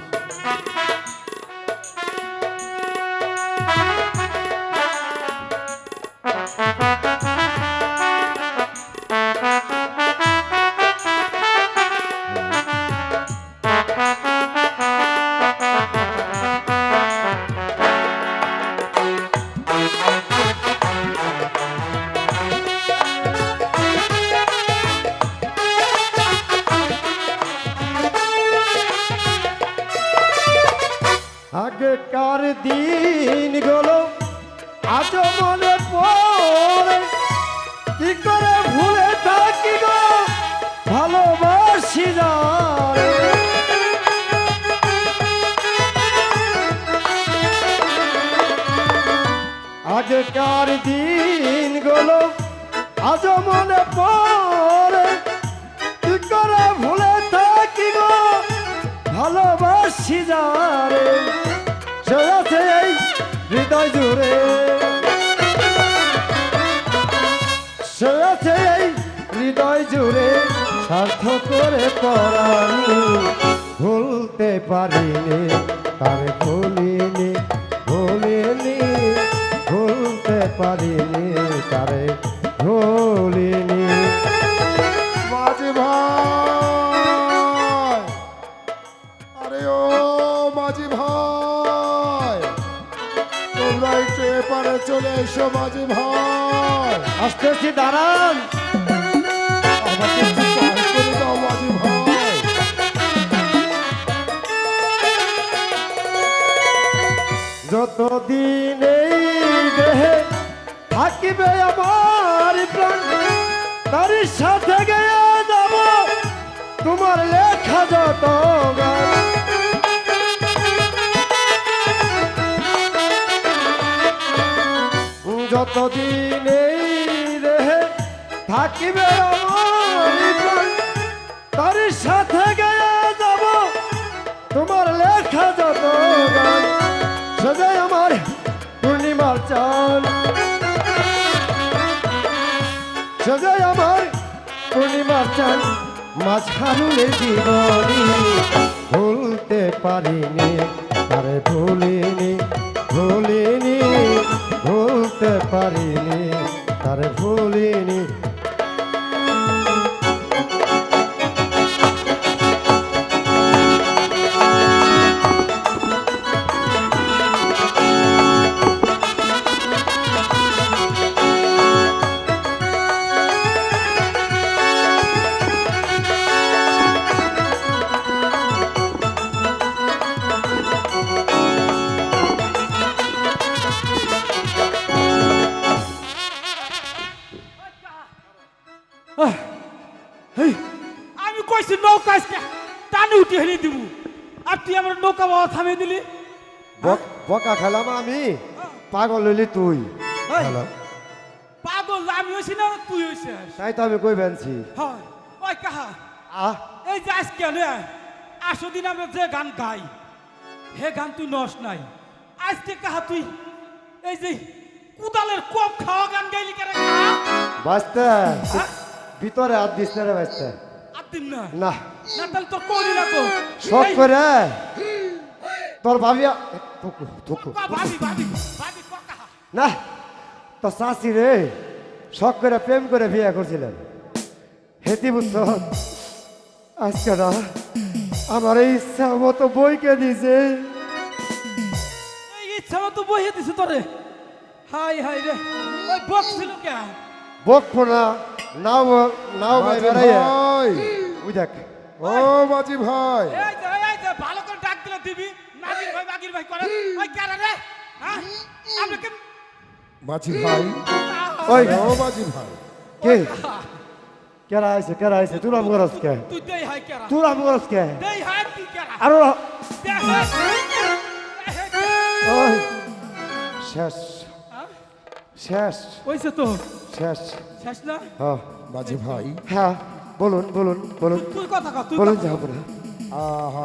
আগেকার দিনগুলো আজ মনে পড়ে কি করে ভুলে থাকি গো ভালোবাসি যারে আগেকার দিনগুলো আজ মনে পড়ে কি করে ভুলে থাকি গো ভালোবাসি যারে সে আছে এই হৃদয় জুড়ে সে আছে এই হৃদয় জুড়ে স্বার্থ করে পড়ানি ভুলতে পারিনি তার ভুলিনি ভুলিনি ভুলতে পারিনি তারে ভুলিনি মাঝি ভাই, আরে ও মাঝি ভাই, তোমরা একটু এপারে চলে এসো মাঝি ভাই। আসতেছি দাঁড়ান আমাকে একটু সাহায্য করে দাও মাঝি ভাই। যতদিন এই দেহে থাকিবে আমার প্রাণ তার সাথে গিয়ে যাব তোমার লেখা যত গান যতদিন এই দেহে থাকিবে আমার প্রাণ তার সাথে গিয়ে যাব তোমার লেখা যত গান সজাই আমার পূর্ণিমার চাঁদ সজাই আমার পূর্ণিমার চাঁদ মাঝখানে জীবনী ভুলতে পারিনি তারে ভুলিনি ভুলিনি ভুলতে পারিনি তারে ভুলিনি আমি কইছি নৌকা আজকে টানে উঠে হেলে দিব আর তুই আমার নৌকা বাবা থামিয়ে দিলি বকা খেলাম আমি পাগল হইলি তুই হ্যালো, পাগল আমি হইছি না তুই হইছিস তাই তো আমি কই বেনছি হয় ওই কাহা আহ এই যে আজকে আসো দিন আমরা যে গান গাই হে গান তুই নস নাই আজকে কাহা তুই এই যে কুদালের কোপ খাওয়া গান গাইলি কেন বাঁচতে ভিতরে হাত দিস না রে বাঁচতে আদিন না না না তাহলে তোর করি রাখো শখ করে তোর ভাবিয়া থুকু থুকু ভাবি ভাবি ভাবি কাহা না তো শাশি রে শখ করে প্রেম করে বিয়ে করছিলেন হেতি বুঝছ আজকে না আমার এই ইচ্ছা মতো বইকে দিছে এই ইচ্ছা মতো বইয়ে দিছে তোরে হাই হাই রে ওই বক্স ছিল কে বকবো না নাও নাও ভাই মাঝি বেড়াইয়া ভাই, বুঝ দেখ ও মাঝি ভাই, এই যে ভালো করে ডাক দিলে দিবি নাগির ভাই বাগির ভাই করে ওই কেন রে হ্যাঁ আপনি কি মাঝি ভাই, ওই ও মাঝি ভাই, কে কেরা আইছে তুই রাম করস কে তুই দেই হাই কেরা তুই রাম করস কে দেই হাই তুই কেরা আরো দেখ ওই শেষ শেষ ওইছে তো শেষ শেষ না হ্যাঁ মাঝি ভাই, হ্যাঁ বলুন বলুন বলুন তুই কথা কও তুই বলুন কথা যাবো না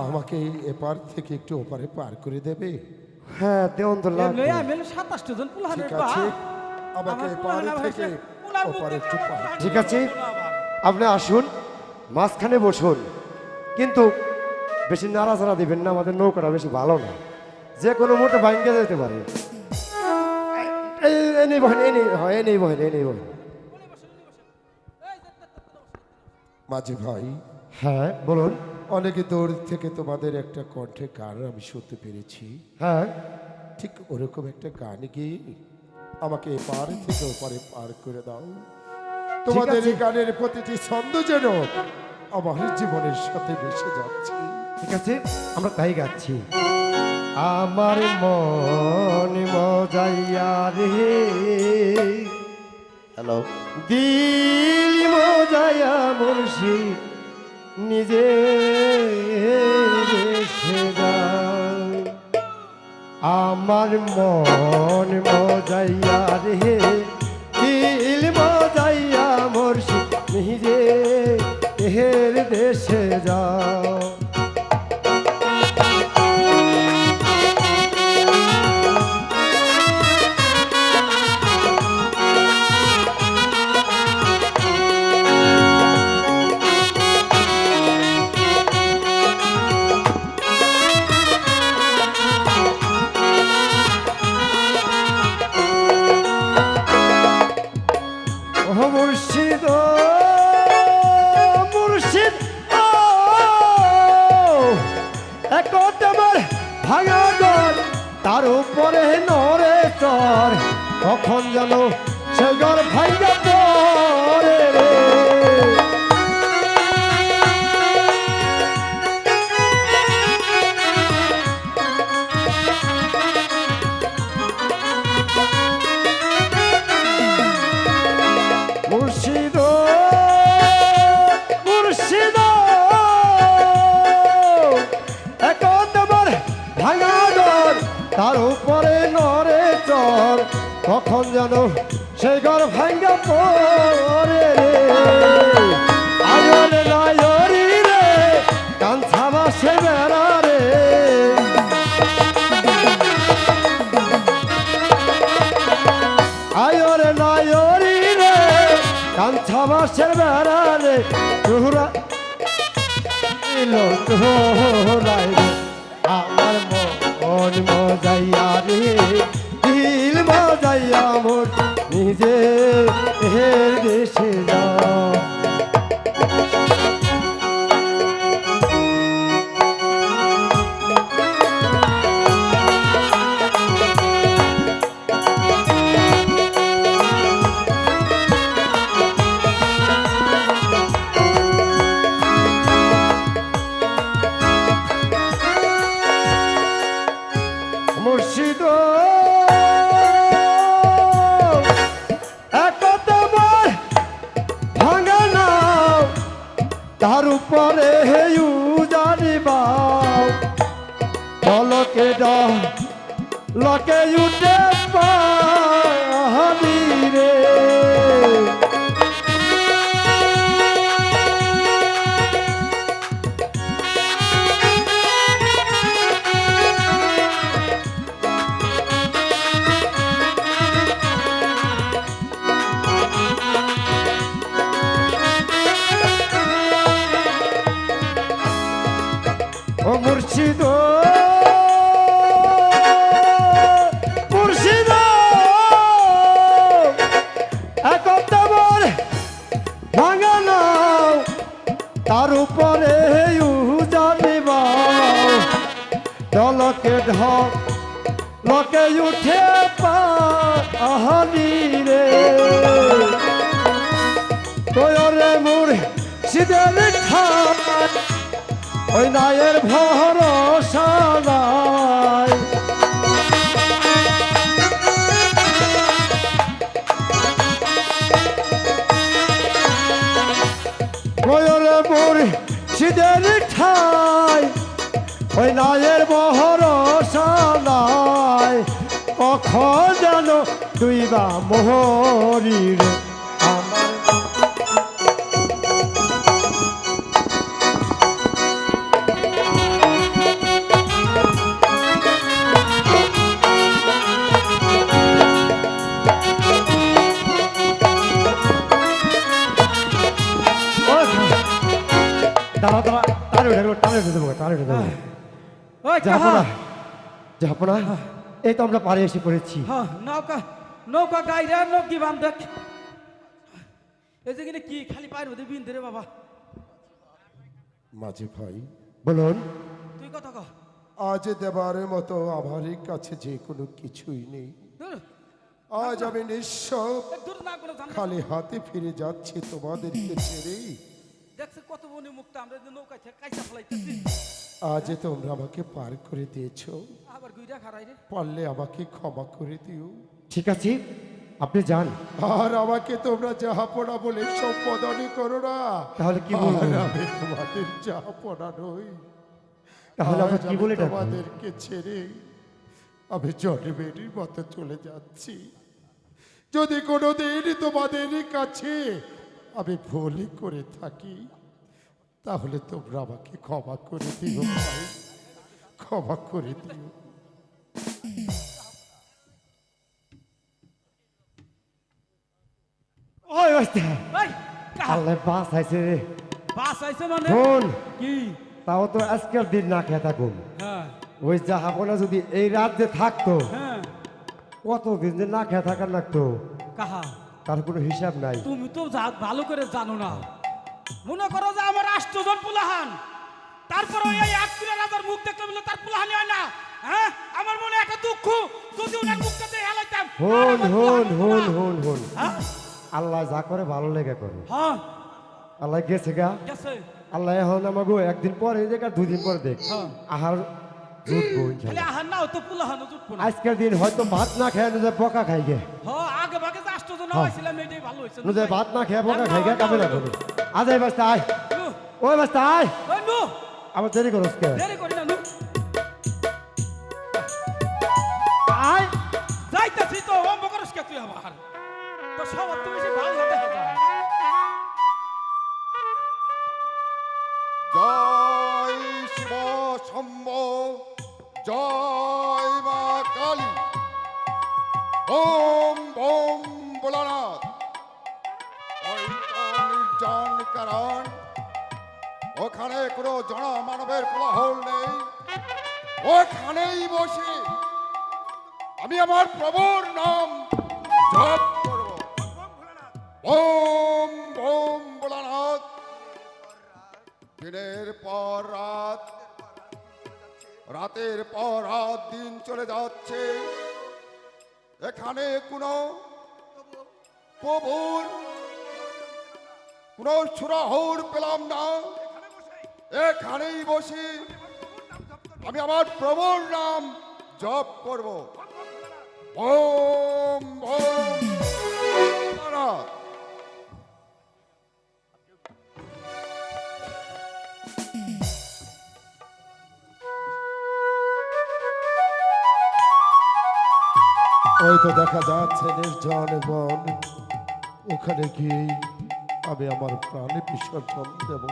আমাকে এপার থেকে একটু ওপারে পার করে দেবে? হ্যাঁ দেওন তো লাগবে এমলে এমলে 27 জন পুলাহানের ঠিক পা আছে, আমাকে এপারে থেকে ওপারে একটু পার। ঠিক আছে আপনি আসুন মাঝখানে বসুন কিন্তু বেশি নাড়াচাড়া দিবেন না, আমাদের নৌকাটা বেশি ভালো না, যে কোনো মুহূর্তে ভাঙ্গে যেতে পারে। এই নেই বহেন, এই নেই, হয় এই নেই বহেন, এই নেই বহেন। মাঝি ভাই, হ্যাঁ বলুন। অনেকে দূর থেকে তোমাদের একটা কণ্ঠে গান আমি শুনতে পেরেছি। হ্যাঁ, ঠিক ওরকম একটা গান গিয়ে আমাকে এপার থেকে ওপারে পার করে দাও। তোমাদের আছে। এই গানের প্রতিটি ছন্দ যেন আমার জীবনের সাথে মিশে যাচ্ছে। ঠিক আছে, আমরা তাই গাচ্ছি। আমার মন মজাইয়া রে, হ্যালো, দিল মজাইয়া মুর্শি নিজে দেশে যায়। আমার মন মজাইয়া রে, দিল মজাইয়া মুর্শি নিজে এর দেশে যাও। মুর্শিদ ও মুর্শিদ ও, একট আমার ভাঙা ঘর, তার উপরে নরে চর, কখন যেন সে ঘর ভাঙা পড়ে রে। মুর্শিদ ও মুর্শিদ ও, এখন তোমার ভাঙা ঘর, তার উপরে নরে চর, কখন যেন সেই ঘর ভাঙ্গা পড়ে রে। আয়রে নায়রি রে, কাঞ্চা বাসে বেড়া রে। আয়রে নায়রি রে, কাঞ্চা বাসের বেড়া রে, তোহরা এলো তোহরাই রে। আমার মন মজাইয়া রে, দিল মজাইয়া মোর নিজে এর দেশে যাও। মুর্শিদ ও, একত আমার ভাঙা নাও, তার উপরে হেউ জানিবাও, চলকে লকে উঠে পাহাড়ি রে। ও মুর্শিদ ও, মুর্শিদ ও, একত আমার ভাঙা নাও, তার উপরে জানিবাও, দলকে লকে উঠে পাহাড়ি রে। তোরে মুর্শিদের ঠাই, ওই নায়ের ভরসা নাই। ওরে মুর্শিদের ঠাই, ওই নায়ের ভরসা নাই, কখন যেন দুইবা মোহরি রে। আমার দাঁড়া দাঁড়া, তাড়াতাড়ি টানে দেবো ওই যাবো কাহা না যাবো না এই তো আমরা পাড়ে এসে পড়েছি হ্যাঁ নৌকা নৌকা গাইরা নৌকি বাম দেখ এই যে কিনে কি খালি পায়ের মধ্যে বিন রে বাবা মাঝি ভাই বলুন তুই কথা কহ আজ দেবার মতো আমার কাছে যে কোনো কিছুই নেই দূর আজ আমি নিঃস্ব দূর না কোনো জান খালি হাতে ফিরে যাচ্ছি তোমাদেরকে ছেড়ে দেখছে কত বনি মুক্ত আমরা যে নৌকা থেকে কাইসা ফলাইতেছি আজ তোমরা আমাকে পার করে দিয়েছো আবার গুইরা খারাই রে পারলে আমাকে ক্ষমা করে দিও ঠিক আছে আপনি যান আর আমাকে তোমরা যাহাপনা বলে সম্বোধন করো না তাহলে কি বলবো? আর আমি তোমাদের যাহাপনা নই তাহলে আমরা আজ কি আমি বলে ডাকবো? তোমাদেরকে ছেড়ে আমি জন্মের মতো চলে যাচ্ছি যদি কোনোদিন তোমাদের কাছে আমি ভুল করে থাকি তাহলে তোমরা আমাকে ক্ষমা করে দিও ভাই ক্ষমা করে দিও ওই বাস্তা ওই কাহা আল্লাহ বাস আইছে রে বাস আইছে মানে শোন কি তাও তো আজকের দিন না খেয়ে থাকুন হ্যাঁ ওই জাহাপনা যদি এই রাত যে থাকতো হ্যাঁ কতদিন যে না খেয়ে থাকার লাগতো কাহা তার কোনো হিসাব নাই তুমি তো ভালো করে জানো না মনে করো যে আমার 8 জন পুলাহান তারপর ওই আকসিরা রাজার মুখ দেখলে বলে তার পুলাহানি হয় না হ্যাঁ আমার মনে একটা দুঃখ যদি ওনার মুখটাতে হেলাইতাম হন হন হন হন হন হ্যাঁ আল্লাহ যা করে ভালো লেগে করে হ্যাঁ আল্লাহ গেছে গা গেছে আল্লাহ এখন আমাকে একদিন পরে দেখ আর 2 দিন পরে দেখ হ্যাঁ। আহার জুটবো খালি ইনশাআল্লাহ। আহার না হতো পুলাহানও জুটবো না আজকের দিন হয়তো ভাত না খেয়ে নুজে পোকা খাই গে হ্যাঁ আগে ভাগে যে 8 জন হ্যাঁ। হয়েছিলাম এটাই ভালো হয়েছে নুজে ভাত না খেয়ে পোকা খাই গে কামে না করে আজ এই বাস্তা আয় ওই বাস্তা আয় ওই নু আমার দেরি করস কে দেরি করি না নু আয় যাইতাছি তো অম্ব করস কে তুই আবার তো সব তুমি বেশি ভালো না দেখা যায় জয় শিব শম্ভ জয় মা কালী ওম ওম ভোলানাথ ওই তো নির্জন কারণ ওখানে কোনো জনমানবের কোলাহল নেই ওখানেই বসে আমি আমার প্রভুর নাম জপ করব ওম ওম ভোলানাথ দিনের পর রাত রাতের পর রাত দিন চলে যাচ্ছে এখানে কোনো প্রভুর কোনো সুরাহর পেলাম না এখানেই বসে আমি আমার প্রভুর নাম জপ করব ওম ওম ভোলানাথ। ওই তো দেখা যাচ্ছে নির্জন বন ওখানে গিয়ে আমি আমার প্রাণে বিসর্জন দেব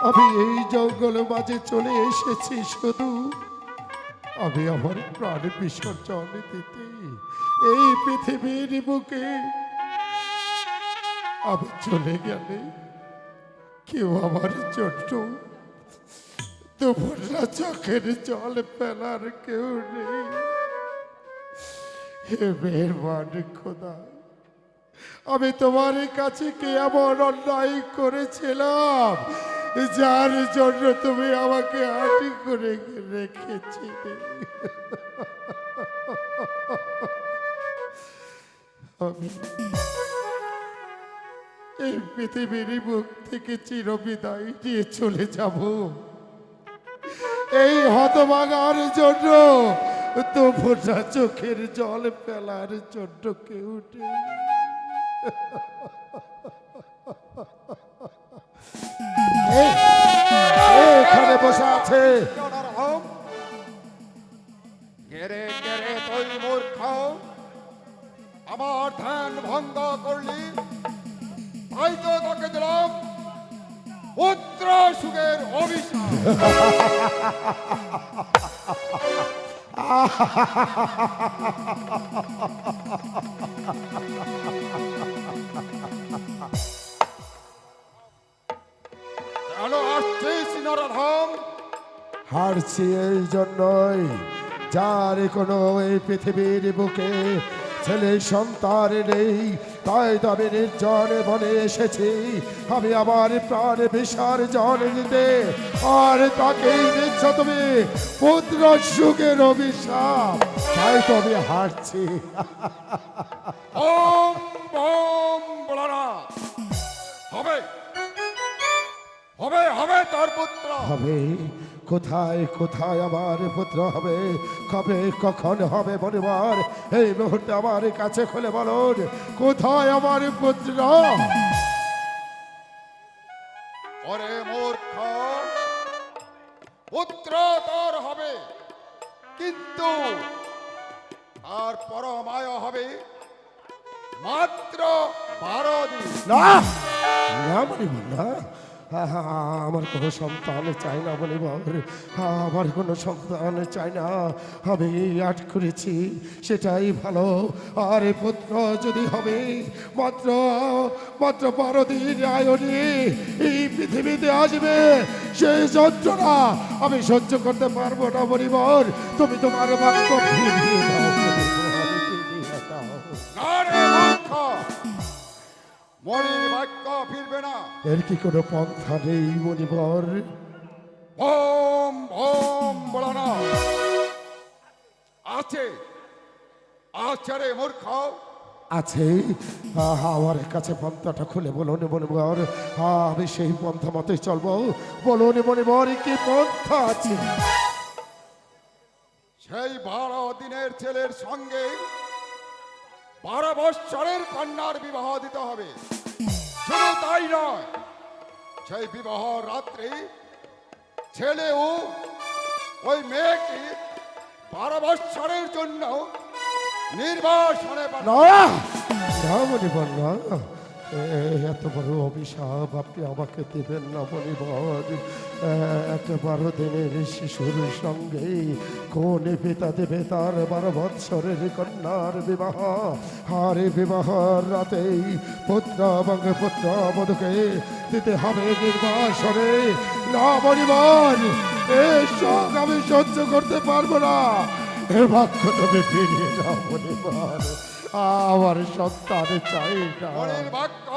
আমি এই জঙ্গলের মাঝে চলে এসেছি শুধু আমি আমার প্রাণে বিসর্জন দিতে এই পৃথিবীর বুকে আমি চলে গেলে কেউ আমার জন্য দুপুররা চোখের জল ফেলার কেউ নেই হে মেহরবান খোদা আমি তোমার কাছে কি এমন অন্যায় করেছিলাম যার জন্য তুমি আমাকে আটি করে রেখেছিলে আমি এই পৃথিবীর বুক থেকে চিরবিদায় নিয়ে চলে যাব এই হতভাগার জন্য তোমরা চোখের জল ফেলার জন্য কেউ নেই এখানে বসে আছে গেরে গেরে তুই মূর্খ আমার ধ্যান ভঙ্গ করলি তাই তো তোকে দিলাম পুত্র সুখের অভিশাপ হারছিস নরধম? হারছি এই জন্যই, যার কোনো এই পৃথিবীর বুকে ছেলে সন্তান নেই, তাই তবে নির্জনে বনে এসেছি আমি আমার প্রাণ বিসর্জন দিতে। আর তাকেই দিচ্ছ তুমি পুত্র সুখের অভিশাপ, তাই তবে হারছি। ওম ওম বলরা হবে হবে হবে তোর পুত্র হবে কোথায় কোথায় আমার পুত্র হবে, কবে কখন হবে বলিবার এই মুহূর্তে আমার কাছে খুলে বলুন, কোথায় আমার পুত্র? ওরে মূর্খ, পুত্র তোর হবে, কিন্তু আর পরমায় হবে মাত্র 12 দিন। না না বলিব না, আমার কোনো সন্তান চাই না বলিবার, আমার কোনো সন্তান চাই না, আমি আট করেছি সেটাই ভালো। আর পুত্র যদি হবে মাত্র মাত্র 12 দিন আয়নি এই পৃথিবীতে আসবে, সেই যন্ত্রণা আমি সহ্য করতে পারবো না বলিবার। তুমি তোমার বাক্য ফিরিয়ে দাও বলিবার, ফিরিয়ে দাও। না রে মূর্খ, মনির বাক্য ফিরবে না। এর কি কোনো পন্থা নেই মনিবর? ওম ওম বলরা আছে আছে রে মূর্খ। আছে, আমার কাছে পন্থাটা খুলে বলুন মনিবর, আমি সেই পন্থা মতে চলবো। বলুন মনিবর, কি পন্থা আছে? সেই 12 দিনের ছেলের সঙ্গে 12 বৎসরের কন্যার বিবাহ দিতে হবে। শুধু তাই নয়, সেই বিবাহ রাত্রে ছেলেও ওই মেয়েকে 12 বৎসরের জন্য নির্বাসনে পাঠাবে। না না মনিবর না, এত বড় অভিশাপ আপনি আমাকে দেবেন না মনিবর। একটা 12 দিনের শিশুর সঙ্গে কোন পিতা দেবে তার 12 বৎসরের কন্যার বিবাহ? আর এই বিবাহর রাতেই পুত্র এবং পুত্র বধূকে দিতে হবে নির্বাসনে। না মনিবর, এই শোক আমি সহ্য করতে পারবো না। এ বাক্য তুমি ফিরিয়ে দাও মনিবর, আমার সন্তান চাই না। মনির বাক্য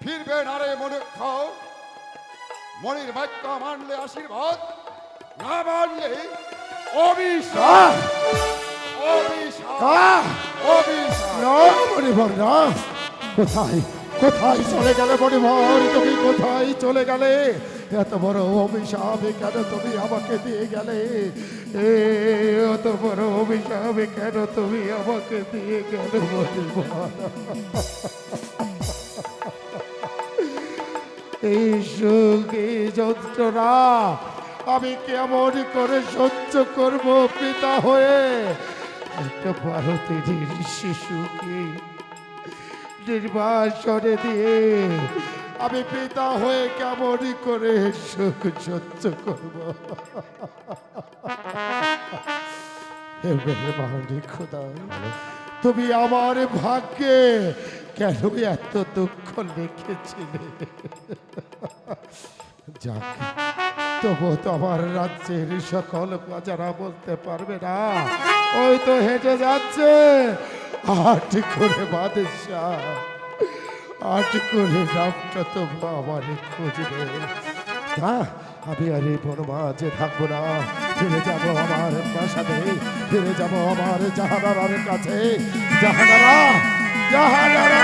ফিরবে না রে মূর্খ। মনির বাক্য মানলে আশীর্বাদ, না মানলে অভিশাপ। অভিশাপ অভিশাপ। না মনিবর না, কোথায় কোথায় চলে গেলে মনিবর? তুমি কোথায় চলে গেলে? এত বড় অভিশাপ কেন তুমি আমাকে দিয়ে গেলে? এত বড় অভিশাপ কেন তুমি আমাকে দিয়ে গেলে মনিবর? এই সুখ এই যন্ত্রণা আমি কেমন করে সহ্য করব পিতা হয়ে? একটা 12 দিনের শিশুকে নির্বাসনে দিয়ে আমি পিতা হয়ে কেমন করে সুখ সহ্য করব? হে মেহেরবানি খোদা, তুমি আমার ভাগ্যে কেন এত দুঃখ লিখেছিলে? যাক, তবু তো আমার রাজ্যের সকল প্রজারা বলতে পারবে না ওই তো হেঁটে যাচ্ছে 8 করে বাদশাহ, 8 করে নামটা তবু আমার খুঁজবে। হ্যাঁ, আমি আর এই বনমাঝে থাকবো না, ফিরে যাবো আমার প্রাসাদে, ফিরে যাবো আমার জাহানারার কাছে। জাহানারা, জাহানারা।